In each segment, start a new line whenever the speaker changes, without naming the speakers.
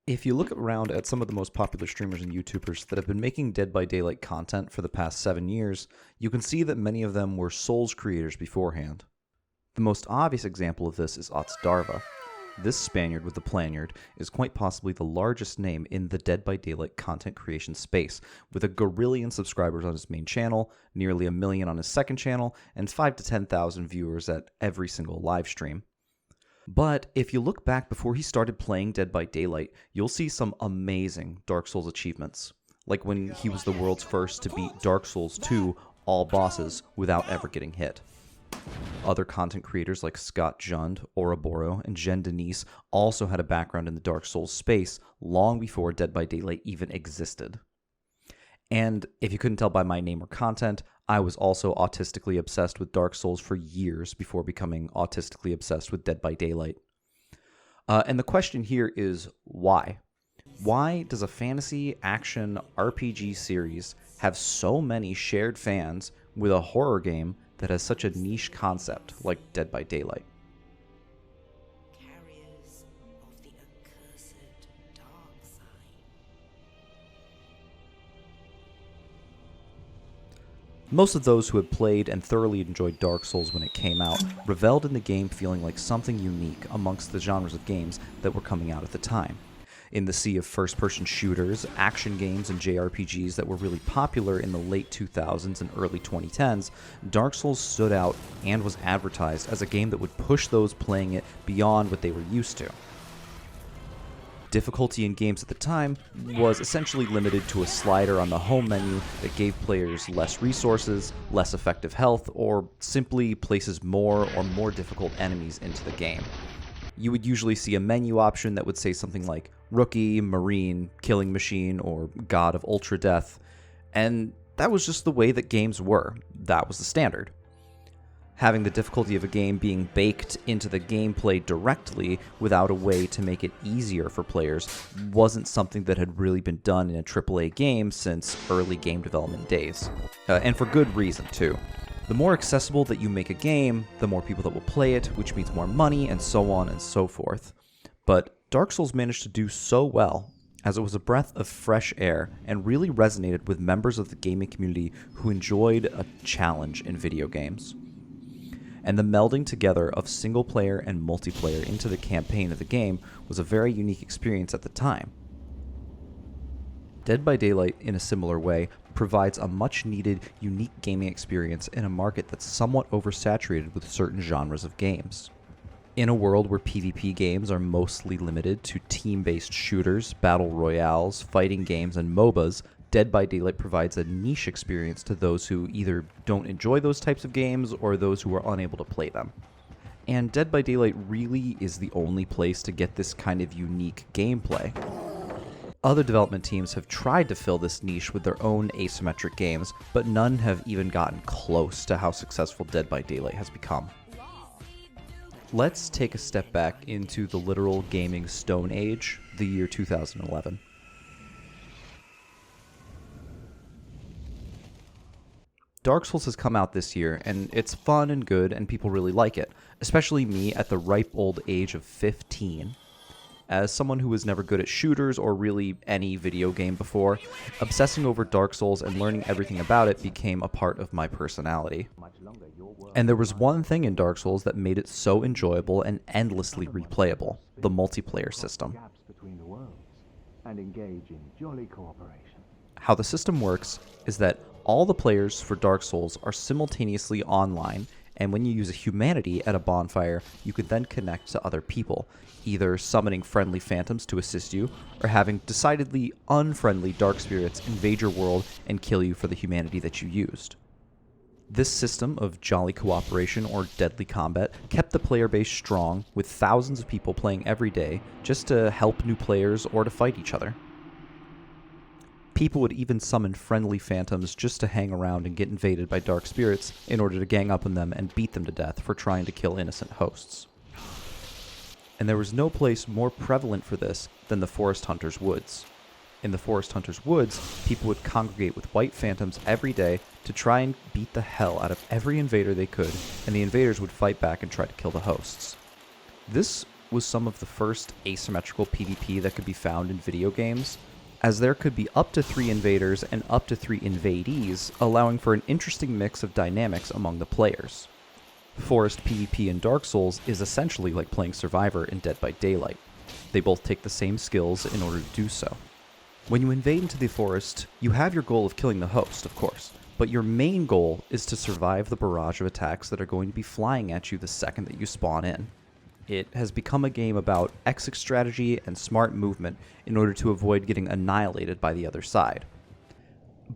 If you look around at some of the most popular streamers and YouTubers that have been making Dead by Daylight content for the past 7 years, you can see that many of them were Souls creators beforehand. The most obvious example of this is Darva. This Spaniard with the Planyard is quite possibly the largest name in the Dead by Daylight content creation space, with a gorillion subscribers on his main channel, nearly 1 million on his second channel, and 5,000 to 10,000 viewers at every single live stream. But if you look back before he started playing Dead by Daylight, you'll see some amazing Dark Souls achievements, like when he was the world's first to beat Dark Souls 2 all bosses without ever getting hit. Other content creators like Scott Jund, Ouroboros, and Jen Denise also had a background in the Dark Souls space long before Dead by Daylight even existed. And if you couldn't tell by my name or content, I was also autistically obsessed with Dark Souls for years before becoming autistically obsessed with Dead by Daylight. And the question here is why? Why does a fantasy action RPG series have so many shared fans with a horror game that has such a niche concept like Dead by Daylight?
Carriers of the accursed dark side.
Most of those who had played and thoroughly enjoyed Dark Souls when it came out reveled in the game feeling like something unique amongst the genres of games that were coming out at the time. In the sea of first-person shooters, action games, and JRPGs that were really popular in the late 2000s and early 2010s, Dark Souls stood out and was advertised as a game that would push those playing it beyond what they were used to. Difficulty in games at the time was essentially limited to a slider on the home menu that gave players less resources, less effective health, or simply places more or more difficult enemies into the game. You would usually see a menu option that would say something like Rookie, Marine, Killing Machine, or God of Ultra Death, and that was just the way that games were. That was the standard. Having the difficulty of a game being baked into the gameplay directly without a way to make it easier for players wasn't something that had really been done in a AAA game since early game development days. And for good reason, too. The more accessible that you make a game, the more people that will play it, which means more money, and so on and so forth. But Dark Souls managed to do so well, as it was a breath of fresh air and really resonated with members of the gaming community who enjoyed a challenge in video games. And the melding together of single-player and multiplayer into the campaign of the game was a very unique experience at the time. Dead by Daylight, in a similar way, provides a much-needed, unique gaming experience in a market that's somewhat oversaturated with certain genres of games. In a world where PvP games are mostly limited to team-based shooters, battle royales, fighting games, and MOBAs, Dead by Daylight provides a niche experience to those who either don't enjoy those types of games or those who are unable to play them. And Dead by Daylight really is the only place to get this kind of unique gameplay. Other development teams have tried to fill this niche with their own asymmetric games, but none have even gotten close to how successful Dead by Daylight has become. Let's take a step back into the literal gaming Stone Age, the year 2011. Dark Souls has come out this year, and it's fun and good, and people really like it, especially me at the ripe old age of 15. As someone who was never good at shooters or really any video game before, obsessing over Dark Souls and learning everything about it became a part of my personality. And there was one thing in Dark Souls that made it so enjoyable and endlessly replayable: the multiplayer system. How the system works is that all the players for Dark Souls are simultaneously online, and when you use a humanity at a bonfire, you can then connect to other people, either summoning friendly phantoms to assist you, or having decidedly unfriendly dark spirits invade your world and kill you for the humanity that you used. This system of jolly cooperation or deadly combat kept the player base strong, with thousands of people playing every day just to help new players or to fight each other. People would even summon friendly phantoms just to hang around and get invaded by dark spirits in order to gang up on them and beat them to death for trying to kill innocent hosts. And there was no place more prevalent for this than the Forest Hunter's Woods. In the Forest Hunter's Woods, people would congregate with white phantoms every day to try and beat the hell out of every invader they could, and the invaders would fight back and try to kill the hosts. This was some of the first asymmetrical PvP that could be found in video games, as there could be up to 3 invaders and up to 3 invadees, allowing for an interesting mix of dynamics among the players. Forest PvP in Dark Souls is essentially like playing Survivor in Dead by Daylight. They both take the same skills in order to do so. When you invade into the forest, you have your goal of killing the host, of course, but your main goal is to survive the barrage of attacks that are going to be flying at you the second that you spawn in. It has become a game about exit strategy and smart movement in order to avoid getting annihilated by the other side.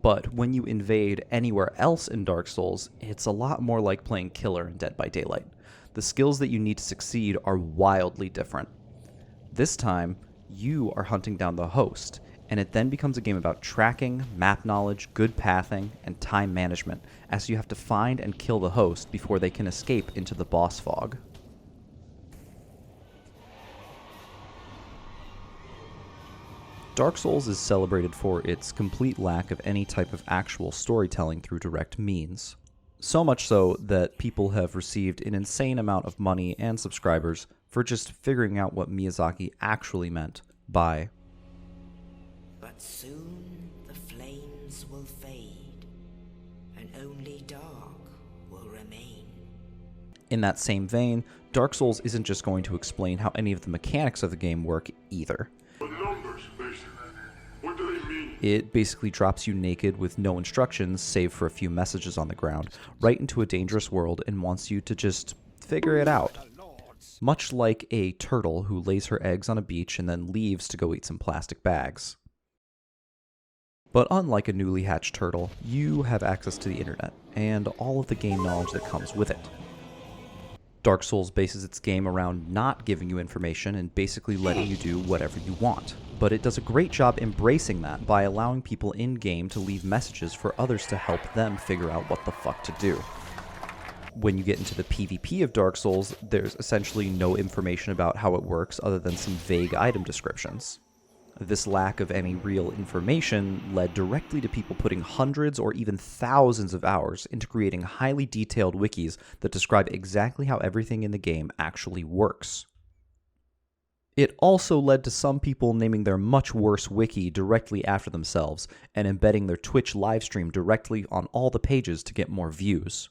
But when you invade anywhere else in Dark Souls, it's a lot more like playing Killer in Dead by Daylight. The skills that you need to succeed are wildly different. This time, you are hunting down the host, and it then becomes a game about tracking, map knowledge, good pathing, and time management, as you have to find and kill the host before they can escape into the boss fog. Dark Souls is celebrated for its complete lack of any type of actual storytelling through direct means. So much so that people have received an insane amount of money and subscribers for just figuring out what Miyazaki actually meant by
But soon the flames will fade, and only dark will remain.
In that same vein, Dark Souls isn't just going to explain how any of the mechanics of the game work either.
Numbers, basically. What do they mean?
It basically drops you naked with no instructions save for a few messages on the ground, right into a dangerous world and wants you to just figure it out. Much like a turtle who lays her eggs on a beach and then leaves to go eat some plastic bags. But unlike a newly hatched turtle, you have access to the internet, and all of the game knowledge that comes with it. Dark Souls bases its game around not giving you information and basically letting you do whatever you want. But it does a great job embracing that by allowing people in-game to leave messages for others to help them figure out what the fuck to do. When you get into the PvP of Dark Souls, there's essentially no information about how it works other than some vague item descriptions. This lack of any real information led directly to people putting hundreds or even thousands of hours into creating highly detailed wikis that describe exactly how everything in the game actually works. It also led to some people naming their much worse wiki directly after themselves and embedding their Twitch livestream directly on all the pages to get more views.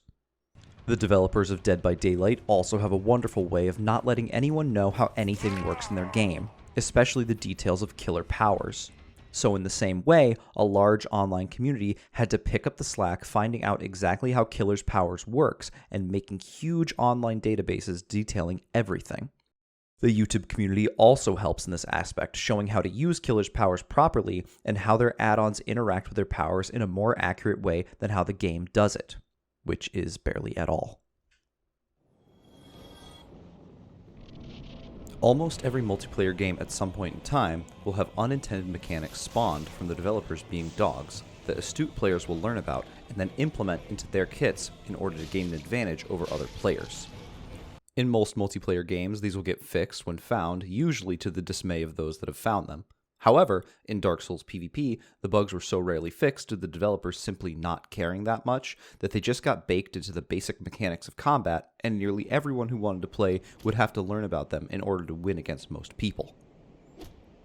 The developers of Dead by Daylight also have a wonderful way of not letting anyone know how anything works in their game, especially the details of killer powers. So in the same way, a large online community had to pick up the slack finding out exactly how Killer's powers works and making huge online databases detailing everything. The YouTube community also helps in this aspect, showing how to use Killer's powers properly and how their add-ons interact with their powers in a more accurate way than how the game does it, which is barely at all. Almost every multiplayer game at some point in time will have unintended mechanics spawned from the developers being dogs that astute players will learn about and then implement into their kits in order to gain an advantage over other players. In most multiplayer games, these will get fixed when found, usually to the dismay of those that have found them. However, in Dark Souls PvP, the bugs were so rarely fixed due to the developers simply not caring that much that they just got baked into the basic mechanics of combat, and nearly everyone who wanted to play would have to learn about them in order to win against most people.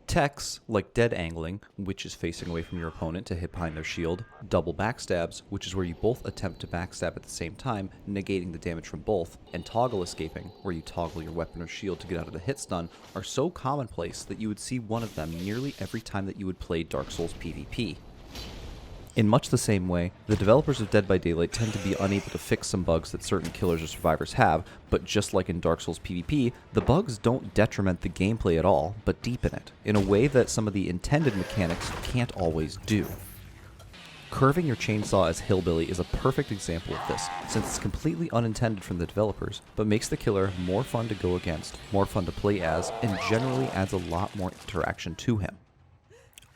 Techs, like dead angling, which is facing away from your opponent to hit behind their shield, double backstabs, which is where you both attempt to backstab at the same time, negating the damage from both, and toggle escaping, where you toggle your weapon or shield to get out of the hit stun, are so commonplace that you would see one of them nearly every time that you would play Dark Souls PvP. In much the same way, the developers of Dead by Daylight tend to be unable to fix some bugs that certain killers or survivors have, but just like in Dark Souls PvP, the bugs don't detriment the gameplay at all, but deepen it, in a way that some of the intended mechanics can't always do. Curving your chainsaw as Hillbilly is a perfect example of this, since it's completely unintended from the developers, but makes the killer more fun to go against, more fun to play as, and generally adds a lot more interaction to him.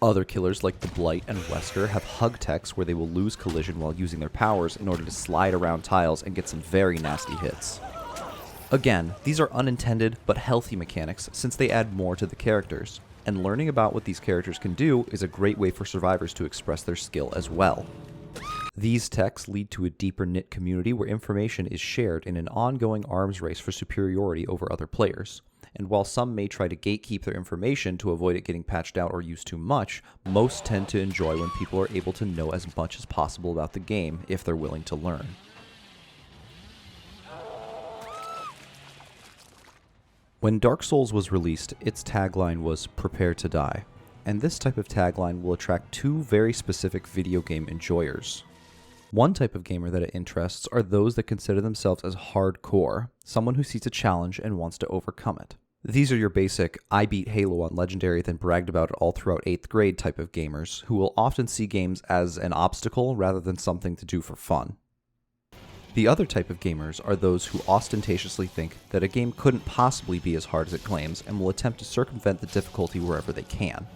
Other killers like the Blight and Wesker have hug techs where they will lose collision while using their powers in order to slide around tiles and get some very nasty hits. Again, these are unintended but healthy mechanics since they add more to the characters, and learning about what these characters can do is a great way for survivors to express their skill as well. These techs lead to a deeper knit community where information is shared in an ongoing arms race for superiority over other players, and while some may try to gatekeep their information to avoid it getting patched out or used too much, most tend to enjoy when people are able to know as much as possible about the game if they're willing to learn. When Dark Souls was released, its tagline was "Prepare to Die," and this type of tagline will attract two very specific video game enjoyers. One type of gamer that it interests are those that consider themselves as hardcore, someone who sees a challenge and wants to overcome it. These are your basic, I beat Halo on Legendary then bragged about it all throughout 8th grade type of gamers, who will often see games as an obstacle rather than something to do for fun. The other type of gamers are those who ostentatiously think that a game couldn't possibly be as hard as it claims and will attempt to circumvent the difficulty wherever they can.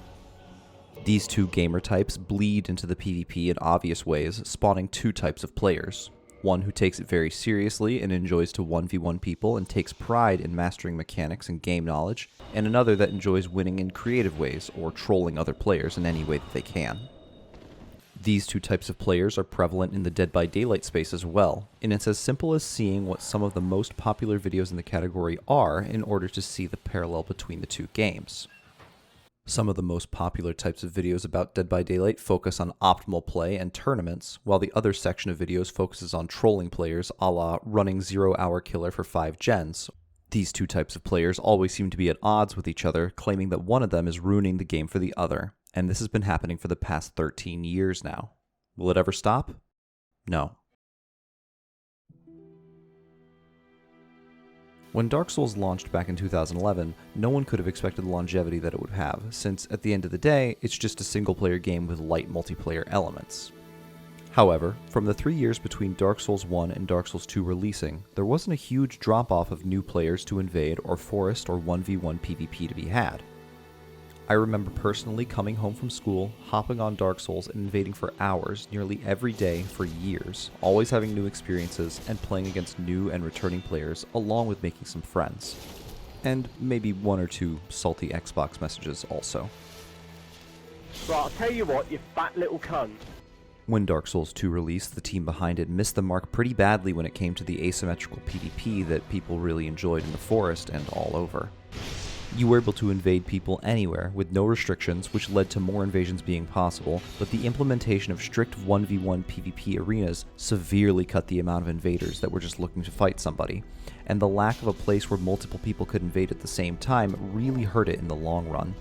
These two gamer types bleed into the PvP in obvious ways, spawning two types of players. One who takes it very seriously and enjoys to 1v1 people and takes pride in mastering mechanics and game knowledge, and another that enjoys winning in creative ways or trolling other players in any way that they can. These two types of players are prevalent in the Dead by Daylight space as well, and it's as simple as seeing what some of the most popular videos in the category are in order to see the parallel between the two games. Some of the most popular types of videos about Dead by Daylight focus on optimal play and tournaments, while the other section of videos focuses on trolling players a la running 0-hour killer for 5 gens. These two types of players always seem to be at odds with each other, claiming that one of them is ruining the game for the other, and this has been happening for the past 13 years now. Will it ever stop? No. When Dark Souls launched back in 2011, no one could have expected the longevity that it would have, since at the end of the day, it's just a single-player game with light multiplayer elements. However, from the 3 years between Dark Souls 1 and Dark Souls 2 releasing, there wasn't a huge drop-off of new players to invade or forest or 1v1 PvP to be had. I remember personally coming home from school, hopping on Dark Souls and invading for hours nearly every day for years, always having new experiences and playing against new and returning players along with making some friends. And maybe one or two salty Xbox messages also.
Right, I'll tell you what, you fat little cunt.
When Dark Souls 2 released, the team behind it missed the mark pretty badly when it came to the asymmetrical PvP that people really enjoyed in the forest and all over. You were able to invade people anywhere, with no restrictions, which led to more invasions being possible, but the implementation of strict 1v1 PvP arenas severely cut the amount of invaders that were just looking to fight somebody, and the lack of a place where multiple people could invade at the same time really hurt it in the long run.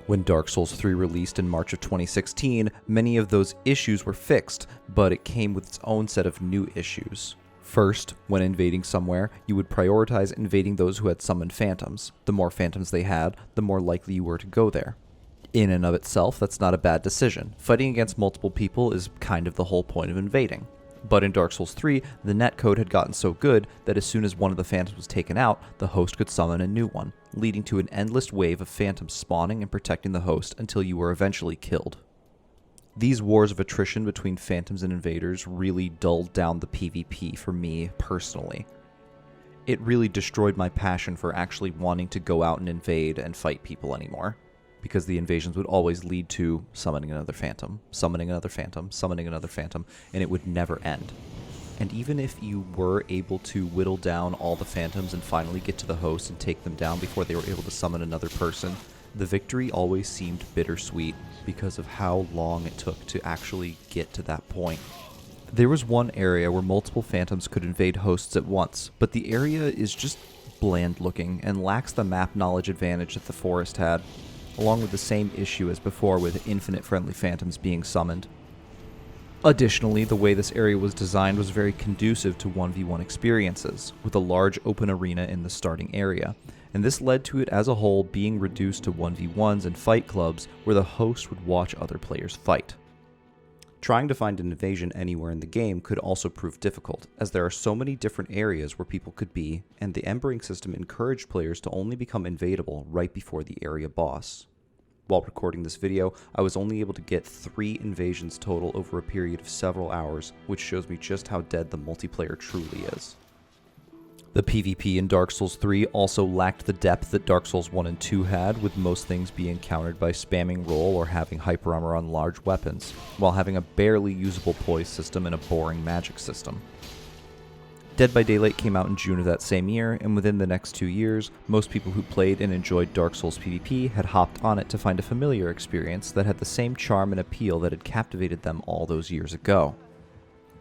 When Dark Souls 3 released in March of 2016, many of those issues were fixed, but it came with its own set of new issues. First, when invading somewhere, you would prioritize invading those who had summoned phantoms. The more phantoms they had, the more likely you were to go there. In and of itself, that's not a bad decision. Fighting against multiple people is kind of the whole point of invading. But in Dark Souls 3, the netcode had gotten so good that as soon as one of the phantoms was taken out, the host could summon a new one, leading to an endless wave of phantoms spawning and protecting the host until you were eventually killed. These wars of attrition between phantoms and invaders really dulled down the PvP for me personally. It really destroyed my passion for actually wanting to go out and invade and fight people anymore, because the invasions would always lead to summoning another phantom, summoning another phantom, summoning another phantom, and it would never end. And even if you were able to whittle down all the phantoms and finally get to the host and take them down before they were able to summon another person, the victory always seemed bittersweet because of how long it took to actually get to that point. There was one area where multiple phantoms could invade hosts at once, but the area is just bland looking and lacks the map knowledge advantage that the forest had, along with the same issue as before with infinite friendly phantoms being summoned. Additionally, the way this area was designed was very conducive to 1v1 experiences, with a large open arena in the starting area, and this led to it as a whole being reduced to 1v1s and fight clubs where the host would watch other players fight. Trying to find an invasion anywhere in the game could also prove difficult, as there are so many different areas where people could be, and the embering system encouraged players to only become invadable right before the area boss. While recording this video, I was only able to get 3 invasions total over a period of several hours, which shows me just how dead the multiplayer truly is. The PvP in Dark Souls 3 also lacked the depth that Dark Souls 1 and 2 had, with most things being countered by spamming roll or having hyper armor on large weapons, while having a barely usable poise system and a boring magic system. Dead by Daylight came out in June of that same year, and within the next 2 years, most people who played and enjoyed Dark Souls PvP had hopped on it to find a familiar experience that had the same charm and appeal that had captivated them all those years ago.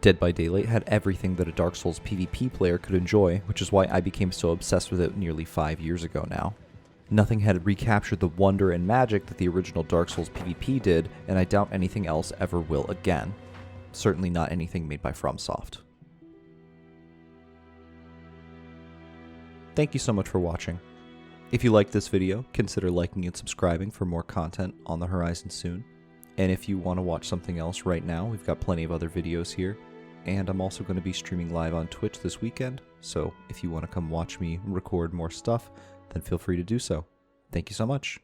Dead by Daylight had everything that a Dark Souls PvP player could enjoy, which is why I became so obsessed with it nearly 5 years ago now. Nothing had recaptured the wonder and magic that the original Dark Souls PvP did, and I doubt anything else ever will again. Certainly not anything made by FromSoft. Thank you so much for watching. If you liked this video, consider liking and subscribing for more content on the horizon soon. And if you want to watch something else right now, we've got plenty of other videos here. And I'm also going to be streaming live on Twitch this weekend, so if you want to come watch me record more stuff, then feel free to do so. Thank you so much.